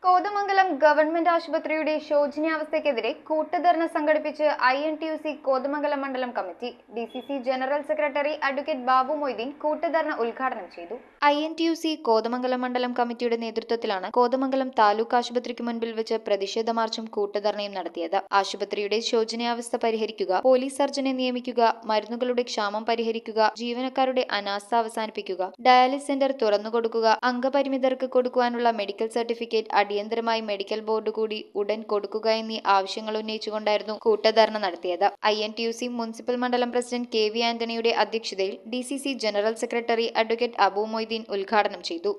Kothamangalam government ആശുപത്രിയുടെ ശോചനീയാവസ്ഥയ്ക്കെതിരെ കൂട്ടുധർണ സംഘടിപ്പിച്ച് INTUC Kothamangalam മണ്ഡലം committee. DCC general secretary advocate Babu Moideen കൂട്ടുധർണ ഉദ്ഘാടനം ചെയ്തു. INTUC കോതമംഗലം മണ്ഡലം കമ്മിറ്റിയുടെ നേതൃത്വത്തിലാണ് കോതമംഗലം താലൂക്ക് ആശുപത്രിക്ക് മുൻപിൽ വെച്ച് പ്രതിഷേധ മാർച്ചും കൂട്ടുധർണയും നടത്തിയത്. ആശുപത്രിയുടെ ശോചനീയാവസ്ഥ പരിഹരിക്കുക, പോലീസ് സർജനെ നിയമിക്കുക, മരുന്നുകളുടെ ക്ഷാമം പരിഹരിക്കുക, ജീവനക്കാരുടെ അനാസ്ഥ അവസാനിപ്പിക്കുക, ഡയാലിസിസ് സെന്റർ തുറന്നുകൊടുക്കുക, അംഗപരിമിതർക്ക് കൊടുക്കുവാനുള്ള മെഡിക്കൽ സർട്ടിഫിക്കറ്റ് അടിയന്തരമായി മെഡിക്കൽ ബോർഡ് കൂടി ഉടൻ കൊടുക്കുക എന്നീ ആവശ്യങ്ങൾ ഉന്നയിച്ചുകൊണ്ടായിരുന്നു കൂട്ടുധർണ നടത്തിയത്. INTUC മുനിസിപ്പൽ മണ്ഡലം പ്രസിഡന്റ് KV ആന്റണിയുടെ അധ്യക്ഷതയിൽ DCC general secretary advocate Abu Moideen ഉദ്ഘാടനം ചെയ്തു.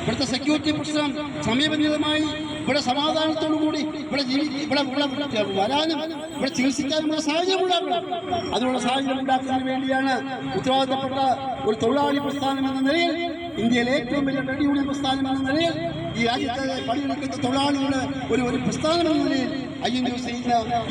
ഇവിടുത്തെ സെക്യൂരിറ്റി പ്രശ്നം സമയബന്ധിതമായി ഇവിടെ സമാധാനത്തോടുകൂടി ഇവിടെ വരാനും ഇവിടെ ചികിത്സിക്കാനുമുള്ള സാഹചര്യം ഉണ്ടാക്കണം. അതിനുള്ള സാഹചര്യം ഉണ്ടാക്കുന്നതിന് വേണ്ടിയാണ് ഉത്തരവാദിത്തപ്പെട്ട ഒരു തൊഴിലാളി പ്രസ്ഥാനം എന്ന നിലയിൽ, ഇന്ത്യയിലെ ഏറ്റവും വലിയ ട്രേഡ് യൂണിയൻ പ്രസ്ഥാനം എന്ന നിലയിൽ, ഈ രാജ്യത്തെ പണിയെടുക്കുന്ന തൊഴിലാളികളുടെ ഒരു പ്രസ്ഥാനം എന്ന നിലയിൽ INTUC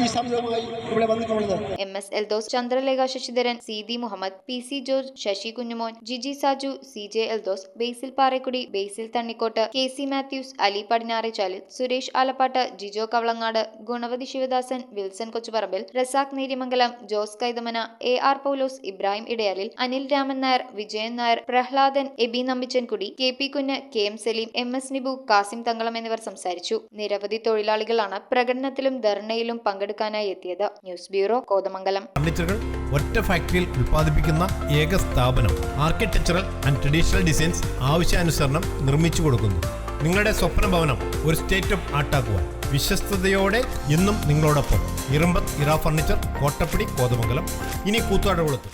ഈ സമരവുമായി ഇവിടെ വന്നിട്ടുള്ളത്. MS Eldose, Chandralekha Sasidharan, CD Muhammad, PC George, Sasi Kunjumon, Jiji Saju, CJ Eldose, Basil Parekkudi, Basil Thannikkottu, KC Mathews, Ali Padinjarechalil, Suresh Alappat, Jijo Kavalangad, Gunavathi Sivadasan, Wilson Kochuparambil, Razak Neerimangalam, Jose Kaithamana, AR Paulose, Ibrahim Edayalil, Anil Raman Nair, Vijayan Nair, Prahladan, Aby Nambichankudy, KP Kunju, KM Saleem, MS Nibu, Kasim Thankalam എന്നിവർ സംസാരിച്ചു. നിരവധി തൊഴിലാളികളാണ് പ്രകടനത്തിലും ധർണയിലും പങ്കെടുക്കാനായി എത്തിയത്. News bureau, Kothamangalam. ഫർണിച്ചറുകൾ ഒറ്റ ഫാക്ടറിയിൽ ഉൽപ്പാദിപ്പിക്കുന്ന ഏക സ്ഥാപനം. ആർക്കിടെക്ചറൽ ആൻഡ് ട്രഡീഷണൽ ഡിസൈൻസ് ആവശ്യാനുസരണം നിർമ്മിച്ചു കൊടുക്കുന്നു. നിങ്ങളുടെ സ്വപ്ന ഭവനം ഒരു സ്റ്റേറ്റ് ഓഫ് ആർട്ടാക്കുവാൻ വിശ്വസ്തയോടെ എന്നും നിങ്ങളോടൊപ്പം. ഇറമ്പത്ത് ഇറ ഫർണിച്ചർ, കോട്ടപ്പടി, കോതമംഗലം. ഇനി കൂത്താടുകുളത്ത്.